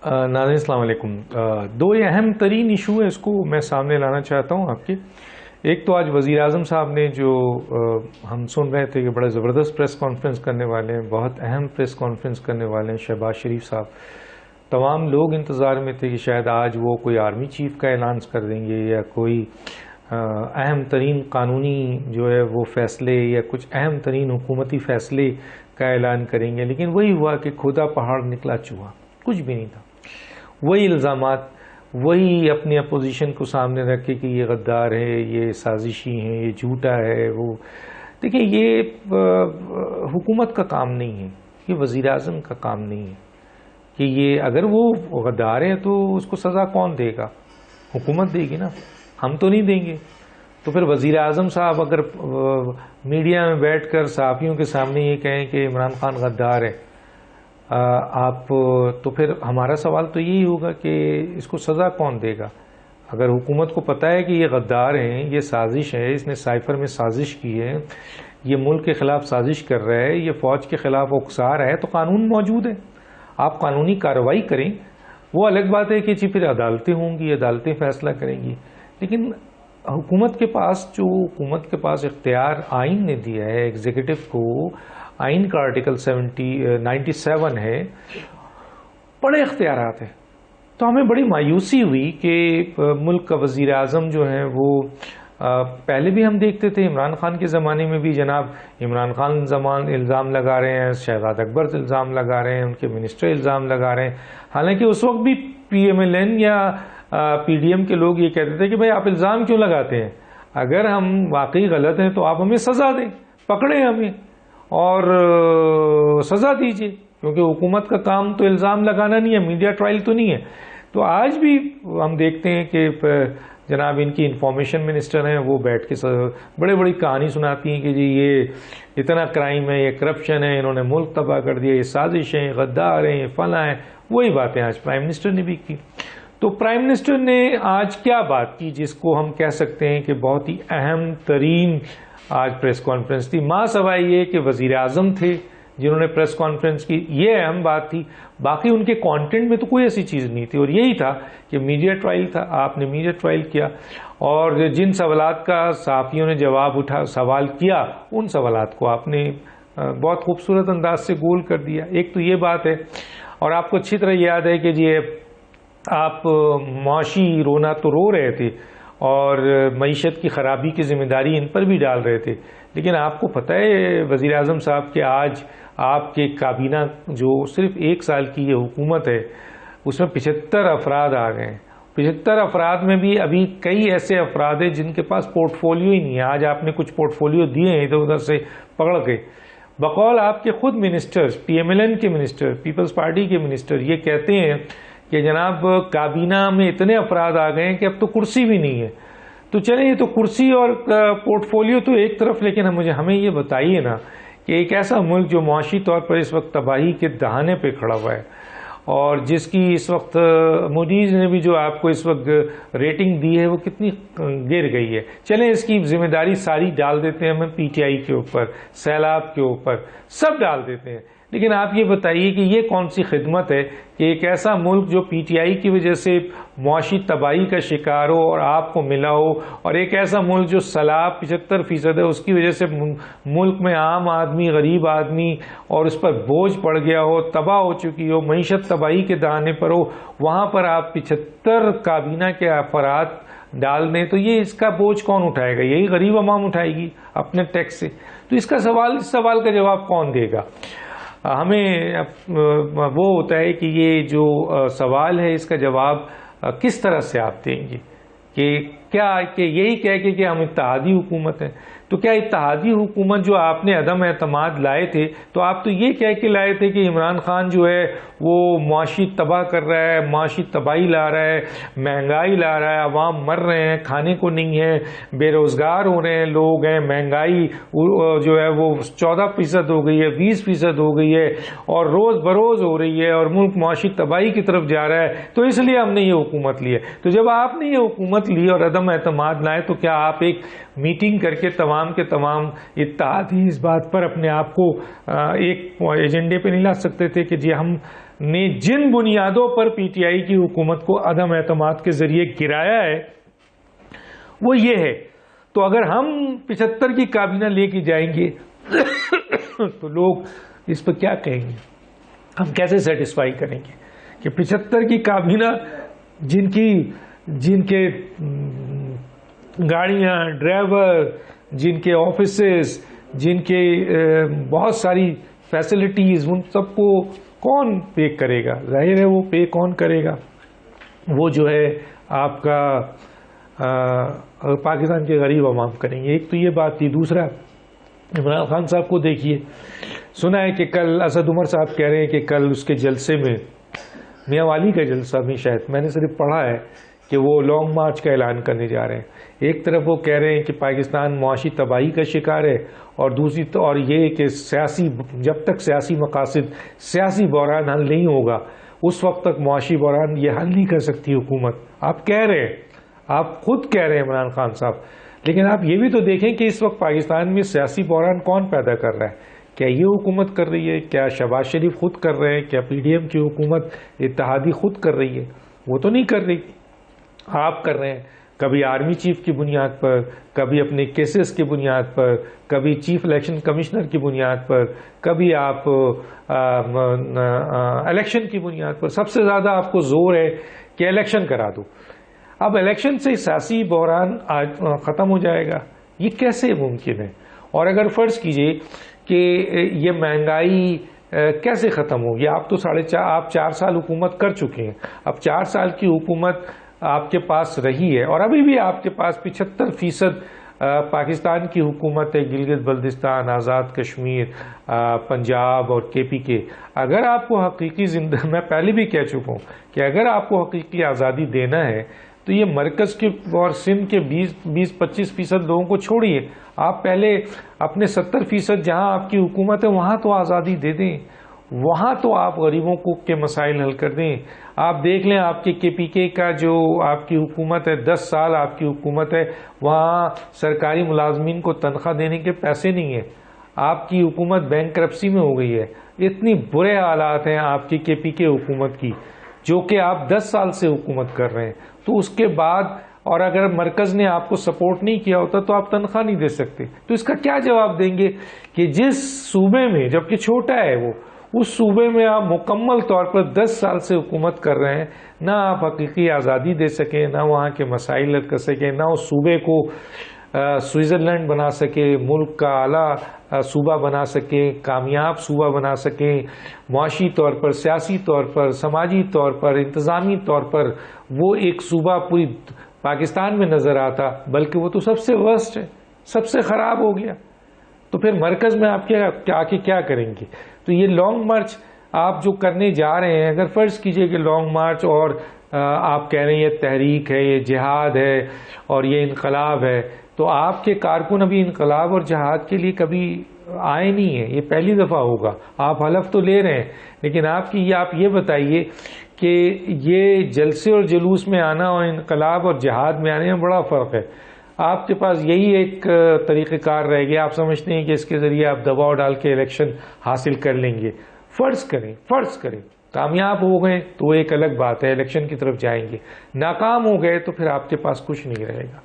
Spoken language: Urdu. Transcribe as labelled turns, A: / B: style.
A: ناظرین السلام علیکم۔ دو یہ اہم ترین ایشو ہے، اس کو میں سامنے لانا چاہتا ہوں آپ کے۔ ایک تو آج وزیر اعظم صاحب نے جو ہم سن رہے تھے کہ بڑا زبردست پریس کانفرنس کرنے والے ہیں، بہت اہم پریس کانفرنس کرنے والے ہیں شہباز شریف صاحب۔ تمام لوگ انتظار میں تھے کہ شاید آج وہ کوئی آرمی چیف کا اعلان کر دیں گے یا کوئی اہم ترین قانونی جو ہے وہ فیصلے یا کچھ اہم ترین حکومتی فیصلے کا اعلان کریں گے، لیکن وہی ہوا کہ کھودا پہاڑ نکلا چوہا، کچھ بھی نہیں تھا۔ وہی الزامات، وہی اپنی اپوزیشن کو سامنے رکھے کہ یہ غدار ہے، یہ سازشی ہیں، یہ جھوٹا ہے۔ وہ دیکھیں، یہ حکومت کا کام نہیں ہے، یہ وزیر اعظم کا کام نہیں ہے کہ یہ اگر وہ غدار ہے تو اس کو سزا کون دے گا؟ حکومت دے گی نا، ہم تو نہیں دیں گے۔ تو پھر وزیر اعظم صاحب اگر میڈیا میں بیٹھ کر صحافیوں کے سامنے یہ کہیں کہ عمران خان غدار ہے، آپ تو پھر ہمارا سوال تو یہی ہوگا کہ اس کو سزا کون دے گا؟ اگر حکومت کو پتہ ہے کہ یہ غدار ہیں، یہ سازش ہے، اس نے سائفر میں سازش کی ہے، یہ ملک کے خلاف سازش کر رہا ہے، یہ فوج کے خلاف اکسا رہا ہے، تو قانون موجود ہے، آپ قانونی کارروائی کریں۔ وہ الگ بات ہے کہ پھر عدالتیں ہوں گی، عدالتیں فیصلہ کریں گی، لیکن حکومت کے پاس اختیار آئین نے دیا ہے ایگزیکٹو کو، آئین کا آرٹیکل 97 ہے، بڑے اختیارات ہیں۔ تو ہمیں بڑی مایوسی ہوئی کہ ملک کا وزیر اعظم جو ہیں وہ پہلے بھی ہم دیکھتے تھے، عمران خان کے زمانے میں بھی جناب عمران خان الزام لگا رہے ہیں، شہزاد اکبر الزام لگا رہے ہیں، ان کے منسٹر الزام لگا رہے ہیں، حالانکہ اس وقت بھی پی ایم ایل این یا پی ڈی ایم کے لوگ یہ کہتے تھے کہ بھائی آپ الزام کیوں لگاتے ہیں؟ اگر ہم واقعی غلط ہیں تو آپ ہمیں سزا دیں، پکڑیں ہمیں اور سزا دیجیے، کیونکہ حکومت کا کام تو الزام لگانا نہیں ہے، میڈیا ٹرائل تو نہیں ہے۔ تو آج بھی ہم دیکھتے ہیں کہ جناب ان کی انفارمیشن منسٹر ہیں، وہ بیٹھ کے بڑی کہانی سناتی ہیں کہ جی یہ اتنا کرائم ہے، یہ کرپشن ہے، انہوں نے ملک تباہ کر دیا، یہ سازش ہیں، غدار ہیں، یہ فلاں ہیں۔ وہی باتیں آج پرائم منسٹر نے بھی کی۔ تو پرائم منسٹر نے آج کیا بات کی جس کو ہم کہہ سکتے ہیں کہ بہت ہی اہم ترین آج پریس کانفرنس تھی؟ ماں سوائے یہ کہ وزیر اعظم تھے جنہوں نے پریس کانفرنس کی، یہ اہم بات تھی۔ باقی ان کے کانٹینٹ میں تو کوئی ایسی چیز نہیں تھی، اور یہی تھا کہ میڈیا ٹرائل تھا، آپ نے میڈیا ٹرائل کیا، اور جن سوالات کا صحافیوں نے سوال کیا، ان سوالات کو آپ نے بہت خوبصورت انداز سے گول کر دیا۔ ایک تو یہ بات ہے، اور آپ کو اچھی طرح یاد ہے کہ جی آپ معاشی رونا تو رو رہے تھے اور معیشت کی خرابی کی ذمہ داری ان پر بھی ڈال رہے تھے، لیکن آپ کو پتہ ہے وزیر اعظم صاحب کہ آج آپ کے کابینہ جو صرف 1 سال کی یہ حکومت ہے، اس میں 75 افراد آ گئے ہیں۔ 75 افراد میں بھی ابھی کئی ایسے افراد ہیں جن کے پاس پورٹ فولیو ہی نہیں ہے۔ آج آپ نے کچھ پورٹ فولیو دیے ہیں ادھر ادھر سے پکڑ کے، بقول آپ کے خود ministers, P M L N کے منسٹر، پیپلز پارٹی کے منسٹر یہ کہتے ہیں کہ جناب کابینہ میں اتنے افراد آ گئے ہیں کہ اب تو کرسی بھی نہیں ہے۔ تو چلیں، یہ تو کرسی اور پورٹ فولیو تو ایک طرف، لیکن ہمیں یہ بتائیے نا کہ ایک ایسا ملک جو معاشی طور پر اس وقت تباہی کے دہانے پہ کھڑا ہوا ہے، اور جس کی اس وقت موڈیز نے بھی جو آپ کو اس وقت ریٹنگ دی ہے وہ کتنی گر گئی ہے۔ چلیں اس کی ذمہ داری ساری ڈال دیتے ہیں ہمیں پی ٹی آئی کے اوپر، سیلاب کے اوپر، سب ڈال دیتے ہیں، لیکن آپ یہ بتائیے کہ یہ کون سی خدمت ہے کہ ایک ایسا ملک جو پی ٹی آئی کی وجہ سے معاشی تباہی کا شکار ہو اور آپ کو ملا ہو، اور ایک ایسا ملک جو سیلاب 75% ہے اس کی وجہ سے ملک میں عام آدمی، غریب آدمی اور اس پر بوجھ پڑ گیا ہو، تباہ ہو چکی ہو، معیشت تباہی کے دہانے پر ہو، وہاں پر آپ 75 کابینہ کے افراد ڈال دیں تو یہ اس کا بوجھ کون اٹھائے گا؟ یہی غریب عوام اٹھائے گی اپنے ٹیکس سے۔ تو اس سوال کا جواب کون دے گا؟ ہمیں وہ ہوتا ہے کہ یہ جو سوال ہے اس کا جواب کس طرح سے آپ دیں گے کہ یہی کہہ کے کہ ہم اتحادی حکومت ہیں، تو کیا اتحادی حکومت جو آپ نے عدم اعتماد لائے تھے تو آپ تو یہ کہہ کے لائے تھے کہ عمران خان جو ہے وہ معاشی تباہ کر رہا ہے، معاشی تباہی لا رہا ہے، مہنگائی لا رہا ہے، عوام مر رہے ہیں، کھانے کو نہیں ہے، بے روزگار ہو رہے ہیں لوگ ہیں، مہنگائی جو ہے وہ 14% ہو گئی ہے، 20% ہو گئی ہے، اور روز بروز ہو رہی ہے، اور ملک معاشی تباہی کی طرف جا رہا ہے، تو اس لیے ہم نے یہ حکومت لی ہے۔ تو جب آپ نے یہ حکومت لی اور عدم اعتماد لائے تو کیا آپ ایک میٹنگ کر کے تمام کے تمام اتحادی اس بات پر اپنے آپ کو ایک ایجنڈے پہ نہیں لا سکتے تھے کہ جی ہم نے جن بنیادوں پر پی ٹی آئی کی حکومت کو عدم اعتماد کے ذریعے گرایا ہے وہ یہ ہے. تو اگر ہم 75 کی کابینہ لے کے جائیں گے تو لوگ اس پر کیا کہیں گے؟ ہم کیسے سیٹسفائی کریں گے کہ 75 کی کابینہ جن کے گاڑیاں، ڈرائیور، جن کے آفیسز، جن کے بہت ساری فیسلٹیز، ان سب کو کون پے کرے گا؟ ظاہر ہے وہ پے کون کرے گا؟ وہ جو ہے آپ کا پاکستان کے غریب عوام کریں گے. ایک تو یہ بات تھی. دوسرا، عمران خان صاحب کو دیکھیے، سنا ہے کہ کل اسد عمر صاحب کہہ رہے ہیں کہ کل اس کے جلسے میں، میاں والی کا جلسہ میں شاید، میں نے صرف پڑھا ہے کہ وہ لانگ مارچ کا اعلان کرنے جا رہے ہیں. ایک طرف وہ کہہ رہے ہیں کہ پاکستان معاشی تباہی کا شکار ہے، اور دوسری اور یہ کہ جب تک سیاسی مقاصد، سیاسی بحران حل نہیں ہوگا اس وقت تک معاشی بحران یہ حل نہیں کر سکتی حکومت. آپ کہہ رہے ہیں، آپ خود کہہ رہے ہیں عمران خان صاحب، لیکن آپ یہ بھی تو دیکھیں کہ اس وقت پاکستان میں سیاسی بحران کون پیدا کر رہا ہے؟ کیا یہ حکومت کر رہی ہے؟ کیا شہباز شریف خود کر رہے ہیں؟ کیا پی ڈی ایم کی حکومت اتحادی خود کر رہی ہے؟ وہ تو نہیں کر رہی، آپ کر رہے ہیں. کبھی آرمی چیف کی بنیاد پر، کبھی اپنے کیسز کی بنیاد پر، کبھی چیف الیکشن کمشنر کی بنیاد پر، کبھی آپ الیکشن کی بنیاد پر. سب سے زیادہ آپ کو زور ہے کہ الیکشن کرا دو. اب الیکشن سے سیاسی بحران ختم ہو جائے گا؟ یہ کیسے ممکن ہے؟ اور اگر فرض کیجئے کہ یہ مہنگائی کیسے ختم ہوگی؟ آپ تو آپ 4 سال حکومت کر چکے ہیں. اب 4 سال کی حکومت آپ کے پاس رہی ہے، اور ابھی بھی آپ کے پاس 75% پاکستان کی حکومت ہے، گلگت بلتستان، آزاد کشمیر، پنجاب اور کے پی کے. اگر آپ کو حقیقی میں پہلے بھی کہہ چکا ہوں کہ اگر آپ کو حقیقی آزادی دینا ہے تو یہ مرکز کے اور سندھ کے 20-25% لوگوں کو چھوڑیے. آپ پہلے اپنے 70% جہاں آپ کی حکومت ہے وہاں تو آزادی دے دیں، وہاں تو آپ غریبوں کے مسائل حل کر دیں. آپ دیکھ لیں آپ کے پی کے کا جو آپ کی حکومت ہے، 10 سال آپ کی حکومت ہے، وہاں سرکاری ملازمین کو تنخواہ دینے کے پیسے نہیں ہیں. آپ کی حکومت بینک کرپسی میں ہو گئی ہے. اتنی برے حالات ہیں آپ کی کے پی کے حکومت کی، جو کہ آپ 10 سال سے حکومت کر رہے ہیں. تو اس کے بعد، اور اگر مرکز نے آپ کو سپورٹ نہیں کیا ہوتا تو آپ تنخواہ نہیں دے سکتے. تو اس کا کیا جواب دیں گے کہ جس صوبے میں، جبکہ چھوٹا ہے وہ، اس صوبے میں آپ مکمل طور پر 10 سال سے حکومت کر رہے ہیں، نہ آپ حقیقی آزادی دے سکیں، نہ وہاں کے مسائل حل کر سکیں، نہ اس صوبے کو سوئٹزرلینڈ بنا سکے، ملک کا اعلیٰ صوبہ بنا سکیں، کامیاب صوبہ بنا سکیں، معاشی طور پر، سیاسی طور پر، سماجی طور پر، انتظامی طور پر وہ ایک صوبہ پوری پاکستان میں نظر آتا، بلکہ وہ تو سب سے ورسٹ ہے، سب سے خراب ہو گیا. تو پھر مرکز میں آپ کیا کریں گے؟ تو یہ لانگ مارچ آپ جو کرنے جا رہے ہیں، اگر فرض کیجئے کہ لانگ مارچ، اور آپ کہہ رہے ہیں یہ تحریک ہے، یہ جہاد ہے اور یہ انقلاب ہے، تو آپ کے کارکن ابھی انقلاب اور جہاد کے لیے کبھی آئے نہیں ہیں، یہ پہلی دفعہ ہوگا. آپ حلف تو لے رہے ہیں، لیکن آپ یہ بتائیے کہ یہ جلسے اور جلوس میں آنا اور انقلاب اور جہاد میں آنے میں بڑا فرق ہے. آپ کے پاس یہی ایک طریقہ کار رہ گیا، آپ سمجھتے ہیں کہ اس کے ذریعے آپ دباؤ ڈال کے الیکشن حاصل کر لیں گے. فرض کریں کامیاب ہو گئے تو ایک الگ بات ہے، الیکشن کی طرف جائیں گے. ناکام ہو گئے تو پھر آپ کے پاس کچھ نہیں رہے گا.